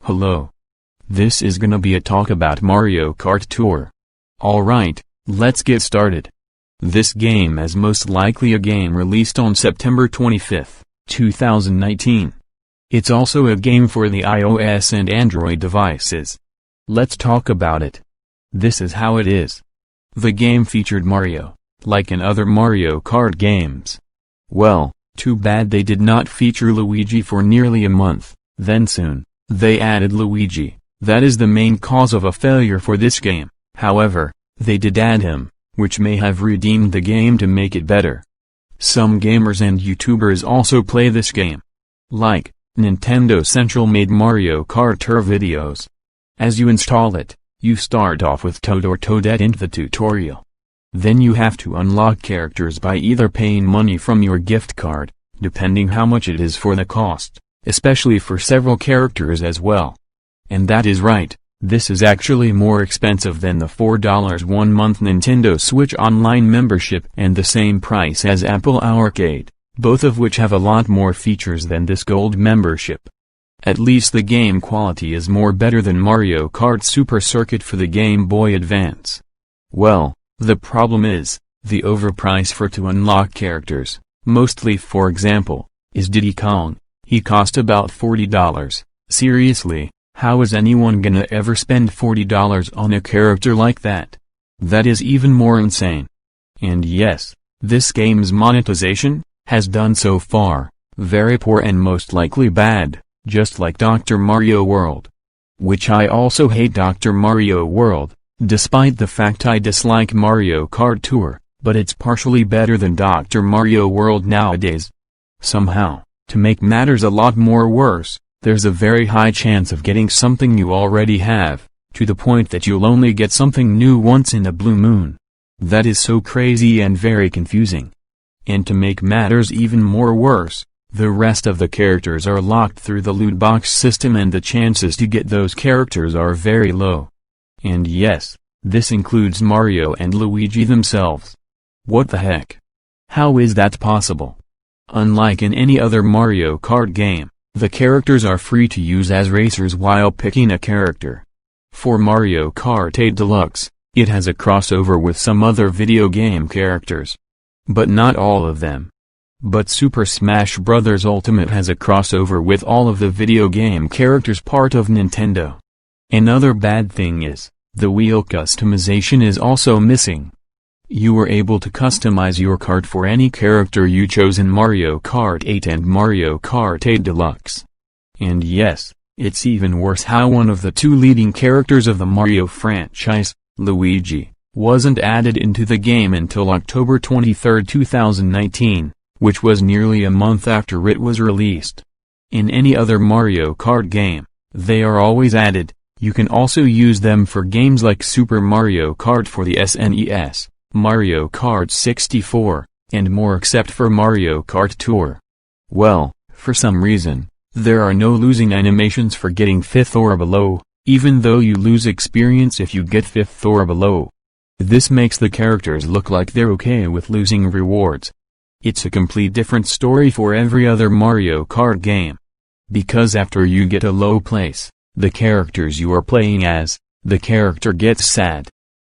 Hello. This is gonna be a talk about Mario Kart Tour. Alright, let's get started. This game is most likely a game released on September 25, 2019. It's also a game for the iOS and Android devices. Let's talk about it. This is how it is. The game featured Mario, like in other Mario Kart games. Well, too bad they did not feature Luigi for nearly a month, then soon, they added Luigi. That is the main cause of a failure for this game. However, they did add him, which may have redeemed the game to make it better. Some gamers and YouTubers also play this game. Like, Nintendo Central made Mario Kart Tour videos. As you install it, you start off with Toad or Toadette in the tutorial. Then you have to unlock characters by either paying money from your gift card, depending how much it is for the cost, especially for several characters as well. And that is right, this is actually more expensive than the $4 one-month Nintendo Switch Online membership and the same price as Apple Arcade, both of which have a lot more features than this gold membership. At least the game quality is more better than Mario Kart Super Circuit for the Game Boy Advance. Well, the problem is, the overprice for to unlock characters, mostly for example, is Diddy Kong. He cost about $40. Seriously, how is anyone gonna ever spend $40 on a character like that? That is even more insane. And yes, this game's monetization has done so far very poor and most likely bad, just like Dr. Mario World. Which I also hate Dr. Mario World, despite the fact I dislike Mario Kart Tour, but it's partially better than Dr. Mario World nowadays. Somehow, to make matters a lot more worse, there's a very high chance of getting something you already have, to the point that you'll only get something new once in a blue moon. That is so crazy and very confusing. And to make matters even more worse, the rest of the characters are locked through the loot box system and the chances to get those characters are very low. And yes, this includes Mario and Luigi themselves. What the heck? How is that possible? Unlike in any other Mario Kart game, the characters are free to use as racers while picking a character. For Mario Kart 8 Deluxe, it has a crossover with some other video game characters. But not all of them. But Super Smash Bros. Ultimate has a crossover with all of the video game characters part of Nintendo. Another bad thing is, the wheel customization is also missing. You were able to customize your kart for any character you chose in Mario Kart 8 and Mario Kart 8 Deluxe. And yes, it's even worse how one of the two leading characters of the Mario franchise, Luigi, wasn't added into the game until October 23, 2019, which was nearly a month after it was released. In any other Mario Kart game, they are always added. You can also use them for games like Super Mario Kart for the SNES. Mario Kart 64, and more except for Mario Kart Tour. Well, for some reason, there are no losing animations for getting 5th or below, even though you lose experience if you get 5th or below. This makes the characters look like they're okay with losing rewards. It's a complete different story for every other Mario Kart game. Because after you get a low place, the characters you are playing as, the character gets sad.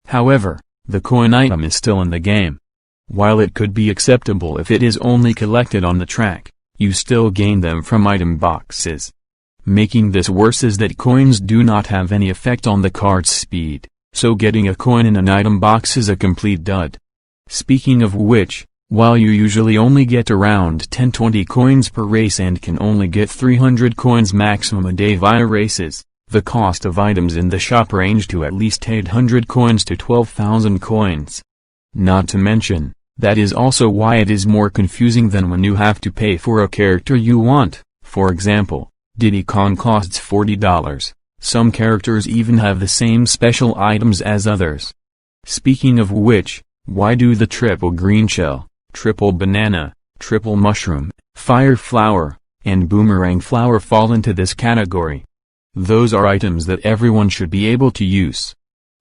However, the coin item is still in the game. While it could be acceptable if it is only collected on the track, you still gain them from item boxes. Making this worse is that coins do not have any effect on the kart's speed, so getting a coin in an item box is a complete dud. Speaking of which, while you usually only get around 10-20 coins per race and can only get 300 coins maximum a day via races, the cost of items in the shop range to at least 800 coins to 12,000 coins. Not to mention, that is also why it is more confusing than when you have to pay for a character you want. For example, Diddy Kong costs $40. Some characters even have the same special items as others. Speaking of which, why do the triple green shell, triple banana, triple mushroom, fire flower, and boomerang flower fall into this category? Those are items that everyone should be able to use.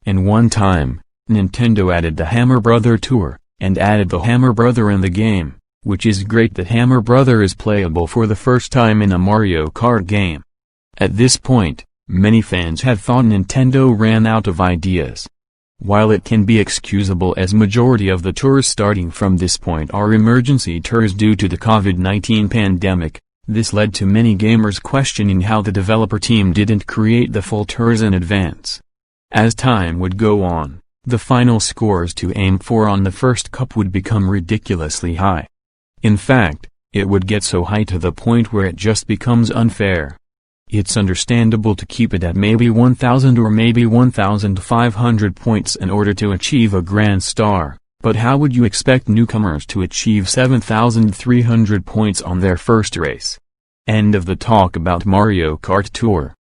And one time, Nintendo added the Hammer Brother Tour, and added the Hammer Brother in the game, which is great that Hammer Brother is playable for the first time in a Mario Kart game. At this point, Many fans had thought Nintendo ran out of ideas. While it can be excusable as majority of the tours starting from this point are emergency tours due to the COVID-19 pandemic, this led to many gamers questioning how the developer team didn't create the full tours in advance. As time would go on, the final scores to aim for on the first cup would become ridiculously high. In fact, it would get so high to the point where it just becomes unfair. It's understandable to keep it at maybe 1,000 or maybe 1,500 points in order to achieve a Grand Star, but how would you expect newcomers to achieve 7,300 points on their first race? End of the talk about Mario Kart Tour.